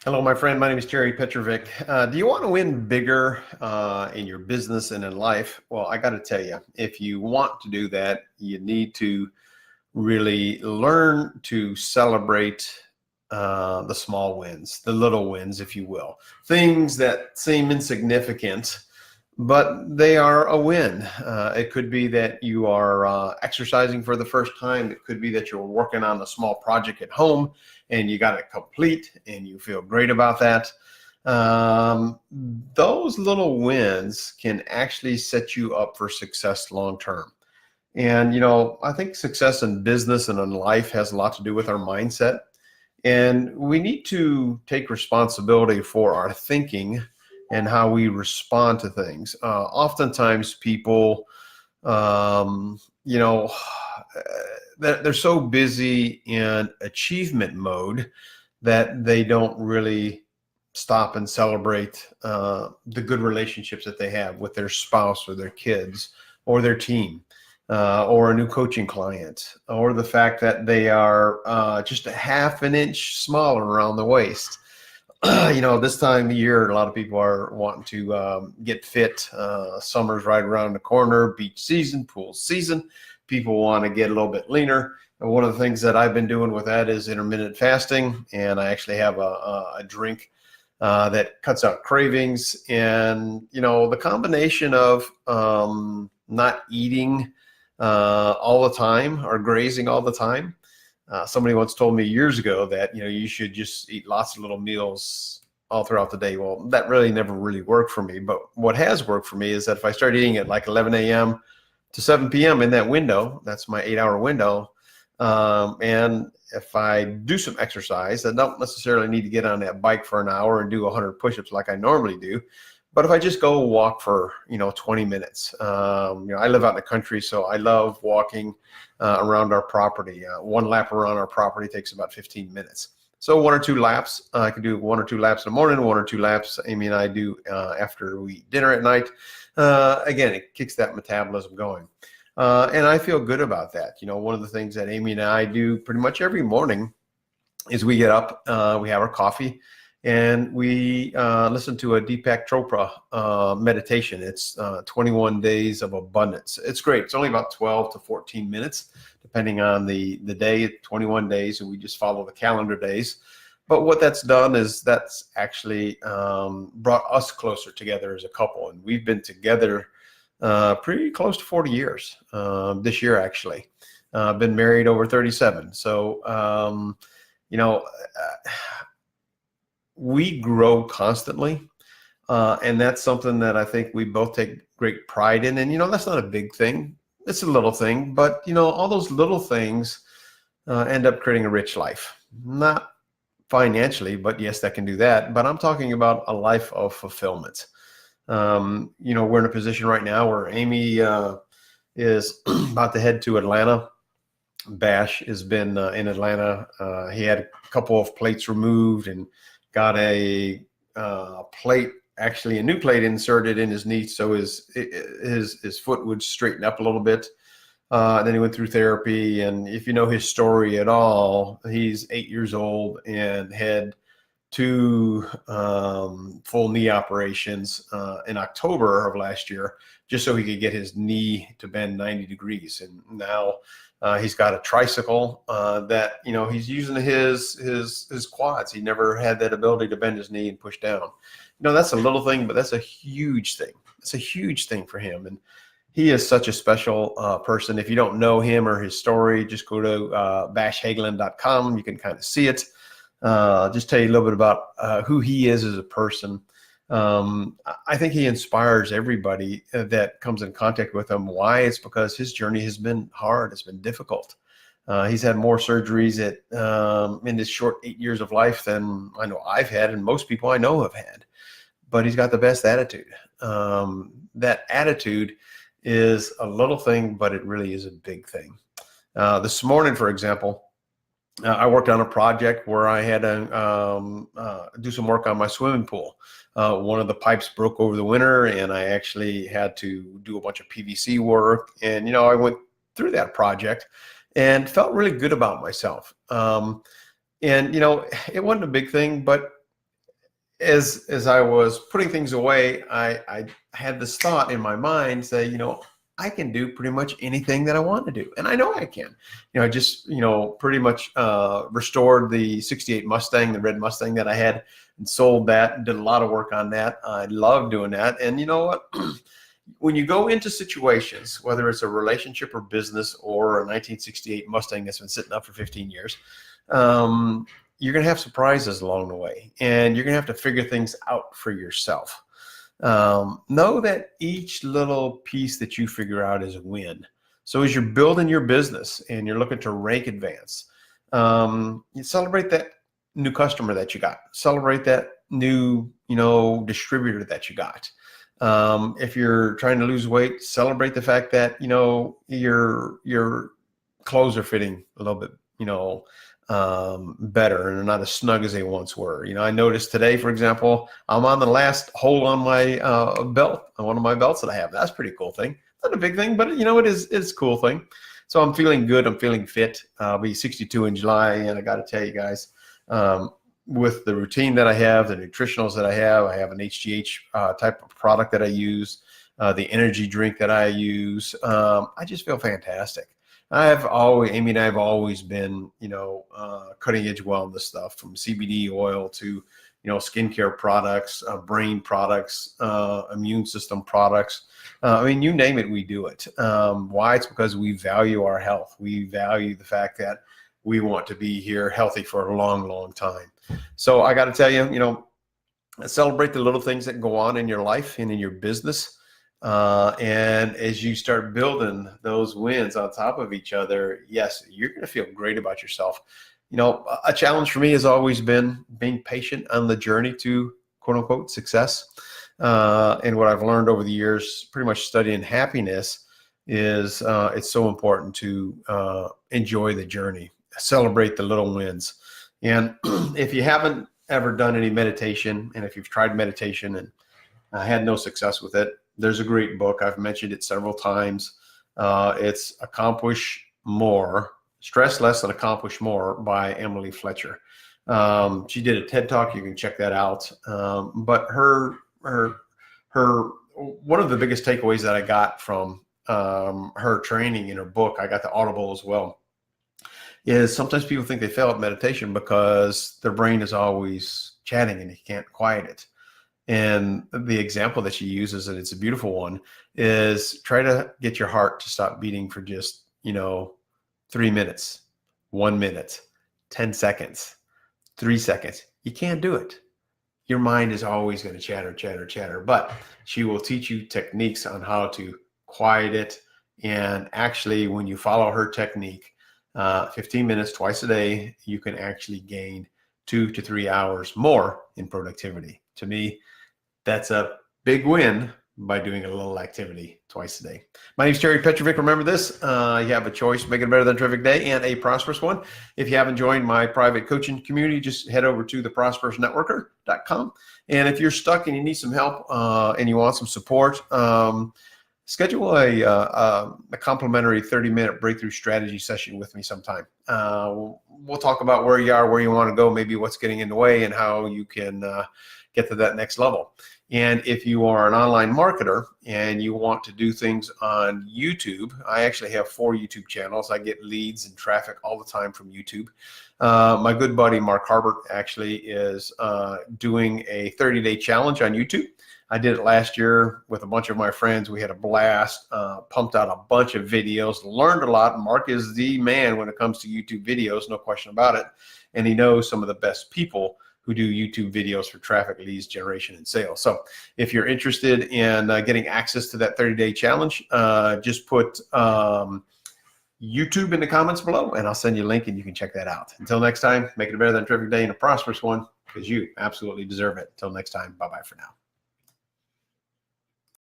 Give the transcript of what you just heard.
Hello, my friend. My name is Jerry Petrovic. Do you want to win bigger in your business and in life? Well, I got to tell you, if you want to do that, you need to really learn to celebrate the small wins, the little wins, if you will. Things that seem insignificant, but they are a win. It could be that you are exercising for the first time. It could be that you're working on a small project at home and you got it complete and you feel great about that. Um, those little wins can actually set you up for success long term. And, I think success in business and in life has a lot to do with our mindset. And we need to take responsibility for our thinking and how we respond to things. Oftentimes, people, um, you know, they're so busy in achievement mode that they don't really stop and celebrate the good relationships that they have with their spouse or their kids or their team. Or a new coaching client, or the fact that they are just a half an inch smaller around the waist. This time of year, a lot of people are wanting to get fit. Summer's right around the corner, beach season, pool season. People want to get a little bit leaner. And one of the things that I've been doing with that is intermittent fasting. And I actually have a drink that cuts out cravings. And, the combination of not eating all the time or grazing all the time. Somebody once told me years ago that, you should just eat lots of little meals all throughout the day. Well, that really never really worked for me. But what has worked for me is that if I start eating at like 11 a.m. to 7 p.m. in that window, that's my 8-hour window. And if I do some exercise, I don't necessarily need to get on that bike for an hour and do 100 push-ups like I normally do. But if I just go walk for, 20 minutes, I live out in the country, so I love walking around our property. One lap around our property takes about 15 minutes. So one or two laps, I can do 1 or 2 laps in the morning, 1 or 2 laps, Amy and I do after we eat dinner at night. Again, it kicks that metabolism going. And I feel good about that. One of the things that Amy and I do pretty much every morning is we get up, we have our coffee, and we listen to a Deepak Chopra meditation. It's 21 Days of Abundance. It's great. It's only about 12 to 14 minutes, depending on the day, 21 days, and we just follow the calendar days. But what that's done is that's actually brought us closer together as a couple. And we've been together pretty close to 40 years this year, actually. Been married over 37. So, we grow constantly, and that's something that I think we both take great pride in. And that's not a big thing; it's a little thing, but all those little things end up creating a rich life. Not financially, but yes, that can do that. But I'm talking about a life of fulfillment. We're in a position right now where Amy is about to head to Atlanta. Bash has been in Atlanta. He had a couple of plates removed and got a plate, actually a new plate inserted in his knee, so his foot would straighten up a little bit. Then he went through therapy, and if you know his story at all, he's 8 years old and had 2 full knee operations in October of last year, just so he could get his knee to bend 90 degrees. And now he's got a tricycle that he's using his quads. He never had that ability to bend his knee and push down. That's a little thing, but that's a huge thing. It's a huge thing for him, and he is such a special person. If you don't know him or his story, just go to bashhagelin.com. You can kind of see it. Just tell you a little bit about who he is as a person. I think he inspires everybody that comes in contact with him. Why? It's because his journey has been hard. It's been difficult. He's had more surgeries in his short 8 years of life than I know I've had, and most people I know have had. But he's got the best attitude. That attitude is a little thing, but it really is a big thing. This morning, for example, I worked on a project where I had to do some work on my swimming pool. One of the pipes broke over the winter, and I actually had to do a bunch of PVC work. And, I went through that project and felt really good about myself. And, it wasn't a big thing, but as I was putting things away, I had this thought in my mind say, I can do pretty much anything that I want to do. And I know I can. I just, pretty much restored the 68 Mustang, the red Mustang that I had, and sold that and did a lot of work on that. I love doing that. And you know what? When you go into situations, whether it's a relationship or business or a 1968 Mustang that's been sitting up for 15 years, you're going to have surprises along the way, and you're going to have to figure things out for yourself. Know that each little piece that you figure out is a win. So as you're building your business and you're looking to rank advance, you celebrate that new customer that you got, celebrate that new, distributor that you got. If you're trying to lose weight, celebrate the fact that, your clothes are fitting a little bit, better and they're not as snug as they once were. I noticed today, for example, I'm on the last hole on my belt, on one of my belts that I have. That's a pretty cool thing. Not a big thing, but it's a cool thing. So I'm feeling good. I'm feeling fit. I'll be 62 in July, and I got to tell you guys, with the routine that I have, the nutritionals that I have an HGH type of product that I use, the energy drink that I use. I just feel fantastic. Amy and I have always been, cutting edge wellness stuff, from CBD oil to, skincare products, brain products, immune system products. You name it, we do it. Why? It's because we value our health. We value the fact that we want to be here healthy for a long, long time. So I got to tell you, celebrate the little things that go on in your life and in your business. And as you start building those wins on top of each other, yes, you're going to feel great about yourself. A challenge for me has always been being patient on the journey to quote unquote success. And what I've learned over the years, pretty much studying happiness, is it's so important to enjoy the journey, celebrate the little wins. And if you haven't ever done any meditation, and if you've tried meditation and had no success with it, there's a great book. I've mentioned it several times. It's Accomplish More, Stress Less and Accomplish More by Emily Fletcher. She did a TED Talk. You can check that out. But her one of the biggest takeaways that I got from her training in her book, I got the Audible as well, is sometimes people think they fail at meditation because their brain is always chatting and you can't quiet it. And the example that she uses, and it's a beautiful one, is try to get your heart to stop beating for just, 3 minutes, 1 minute, 10 seconds, 3 seconds. You can't do it. Your mind is always going to chatter, but she will teach you techniques on how to quiet it. And actually, when you follow her technique, 15 minutes twice a day, you can actually gain 2 to 3 hours more in productivity. To me, that's a big win by doing a little activity twice a day. My name is Terry Petrovic. Remember this, you have a choice, make it better than a terrific day and a prosperous one. If you haven't joined my private coaching community, just head over to theprosperousnetworker.com. And if you're stuck and you need some help and you want some support, schedule a complimentary 30-minute breakthrough strategy session with me sometime. We'll talk about where you are, where you want to go, maybe what's getting in the way, and how you can get to that next level. And if you are an online marketer and you want to do things on YouTube, I actually have 4 YouTube channels. I get leads and traffic all the time from YouTube. My good buddy Mark Harbert actually is doing a 30-day challenge on YouTube. I did it last year with a bunch of my friends. We had a blast, pumped out a bunch of videos, learned a lot. Mark is the man when it comes to YouTube videos, no question about it. And he knows some of the best people who do YouTube videos for traffic, leads, generation, and sales. So if you're interested in getting access to that 30-day challenge, just put YouTube in the comments below, and I'll send you a link and you can check that out. Until next time, make it a better than a terrific day and a prosperous one, because you absolutely deserve it. Until next time, bye-bye for now.